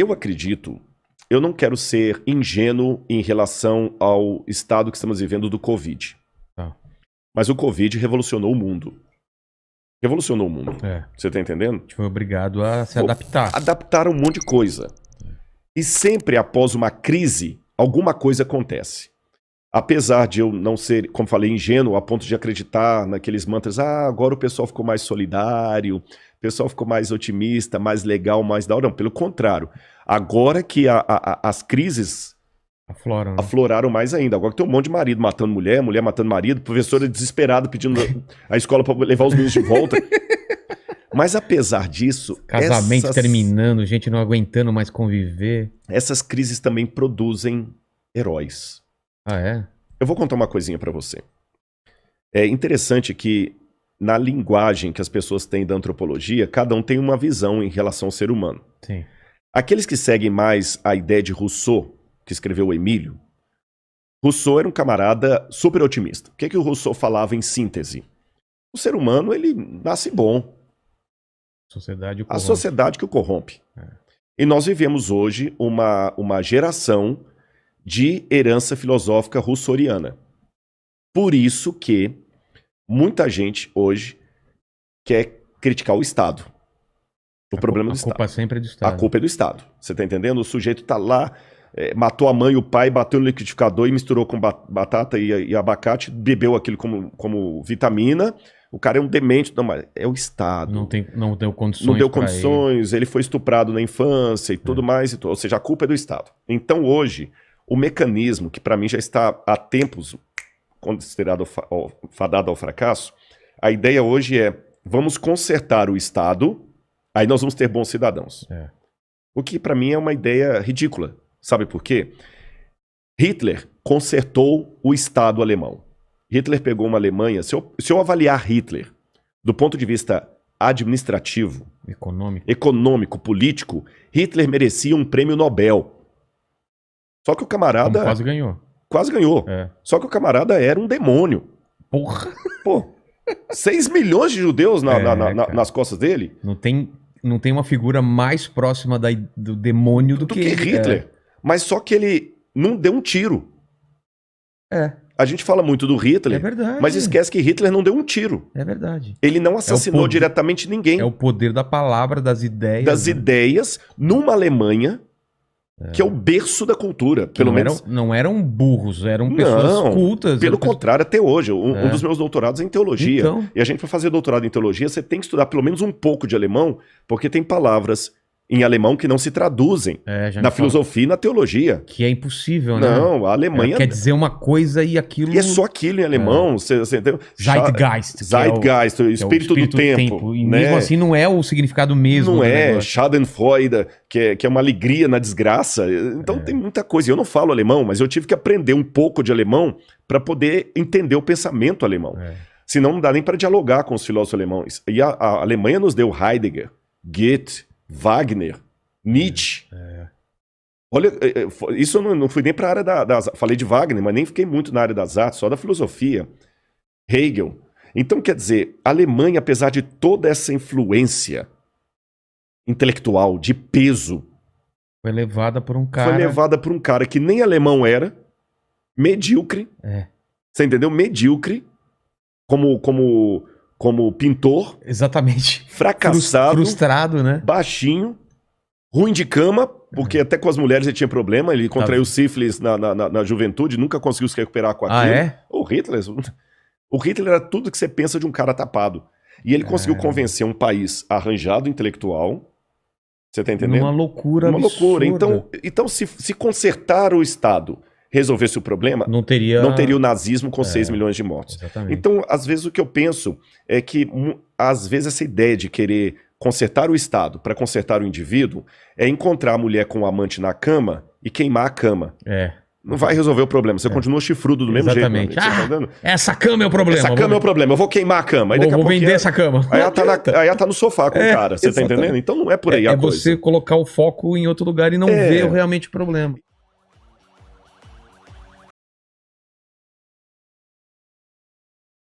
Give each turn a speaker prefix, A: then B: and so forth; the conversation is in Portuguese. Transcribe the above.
A: Eu acredito, eu não quero ser ingênuo em relação ao estado que estamos vivendo do Covid.
B: Tá.
A: Mas o Covid revolucionou o mundo. Revolucionou o mundo. Você tá entendendo?
B: A gente foi obrigado a se adaptar.
A: Adaptaram um monte de coisa. E sempre após uma crise, alguma coisa acontece. Apesar de eu não ser, como falei, ingênuo, a ponto de acreditar naqueles mantras, agora o pessoal ficou mais solidário, o pessoal ficou mais otimista, mais legal, mais da hora. Não, pelo contrário. Agora que as crises afloraram mais ainda. Agora que tem um monte de marido matando mulher, mulher matando marido, professora desesperada pedindo a escola para levar os meninos de volta. Mas apesar disso...
B: Casamento terminando, gente não aguentando mais conviver.
A: Essas crises também produzem heróis.
B: Ah, é?
A: Eu vou contar uma coisinha pra você. É interessante que na linguagem que as pessoas têm da antropologia, cada um tem uma visão em relação ao ser humano.
B: Sim.
A: Aqueles que seguem mais a ideia de Rousseau, que escreveu o Emílio, Rousseau era um camarada super otimista. O que o Rousseau falava em síntese? O ser humano, ele nasce bom. A sociedade que o corrompe. E nós vivemos hoje uma geração de herança filosófica rousseauiana. Por isso que muita gente hoje quer criticar o Estado. O problema do Estado. A
B: culpa sempre é do Estado.
A: A culpa é do Estado. Você tá entendendo? O sujeito tá lá, matou a mãe e o pai, bateu no liquidificador e misturou com batata e abacate, bebeu aquilo como vitamina. O cara é um demente. Não, mas é o Estado.
B: Não deu condições.
A: Não deu condições, ele foi estuprado na infância e tudo mais. Ou seja, a culpa é do Estado. Então hoje, o mecanismo, que para mim já está há tempos considerado fadado ao fracasso, a ideia hoje é, vamos consertar o Estado, aí nós vamos ter bons cidadãos. O que para mim é uma ideia ridícula. Sabe por quê? Hitler consertou o Estado alemão. Hitler pegou uma Alemanha... Se eu avaliar Hitler do ponto de vista administrativo, econômico, político, Hitler merecia um prêmio Nobel. Só que o camarada...
B: Quase ganhou.
A: Quase ganhou. Só que o camarada era um demônio.
B: Porra!
A: Pô, 6 milhões de judeus nas costas dele.
B: Não tem uma figura mais próxima do demônio do que
A: Hitler. Mas só que ele não deu um tiro. A gente fala muito do Hitler, mas esquece que Hitler não deu um tiro.
B: É verdade.
A: Ele não assassinou diretamente ninguém.
B: É o poder da palavra, das ideias.
A: Das ideias, numa Alemanha que é o berço da cultura. Pelo menos.
B: Não eram burros, eram pessoas cultas.
A: Pelo contrário, até hoje. Um dos meus doutorados é em teologia.
B: Então...
A: E a gente, para fazer doutorado em teologia, você tem que estudar pelo menos um pouco de alemão, porque tem palavras em alemão que não se traduzem na filosofia e na teologia.
B: Que é impossível, né?
A: Não, a Alemanha...
B: quer dizer uma coisa e aquilo...
A: E é só aquilo em alemão. Você entendeu?
B: Zeitgeist.
A: Zeitgeist, o espírito do tempo.
B: E mesmo assim não é o significado mesmo.
A: Não é. Schadenfreude, que é uma alegria na desgraça. Então tem muita coisa. Eu não falo alemão, mas eu tive que aprender um pouco de alemão para poder entender o pensamento alemão. Senão não dá nem para dialogar com os filósofos alemães. E a Alemanha nos deu Heidegger, Goethe, Wagner, Nietzsche. Olha, isso eu não fui nem para a área das... Falei de Wagner, mas nem fiquei muito na área das artes, só da filosofia. Hegel. Então, quer dizer, a Alemanha, apesar de toda essa influência intelectual, de peso...
B: Foi levada por um cara...
A: que nem alemão era, medíocre. Você entendeu? Medíocre, como pintor.
B: Exatamente.
A: Fracassado.
B: Frustrado, né?
A: Baixinho. Ruim de cama, porque até com as mulheres ele tinha problema. Ele contraiu sífilis na juventude, nunca conseguiu se recuperar com aquilo. O Hitler era tudo que você pensa de um cara tapado. E ele conseguiu convencer um país arranjado, intelectual. Você tá entendendo?
B: Uma loucura
A: absurda. Então se consertar o Estado resolvesse o problema, não teria o nazismo com 6 milhões de mortos.
B: Exatamente.
A: Então, às vezes, o que eu penso é que, às vezes, essa ideia de querer consertar o Estado para consertar o indivíduo é encontrar a mulher com o amante na cama e queimar a cama. Não vai resolver o problema. Você continua chifrudo do mesmo jeito.
B: Exatamente. Essa cama é o problema.
A: Essa cama é o problema. Eu vou queimar a cama. Aí
B: vou vender essa cama.
A: Aí ela tá no sofá com o cara. Você tá entendendo? Então não é por aí a coisa.
B: É você colocar o foco em outro lugar e não ver realmente o problema.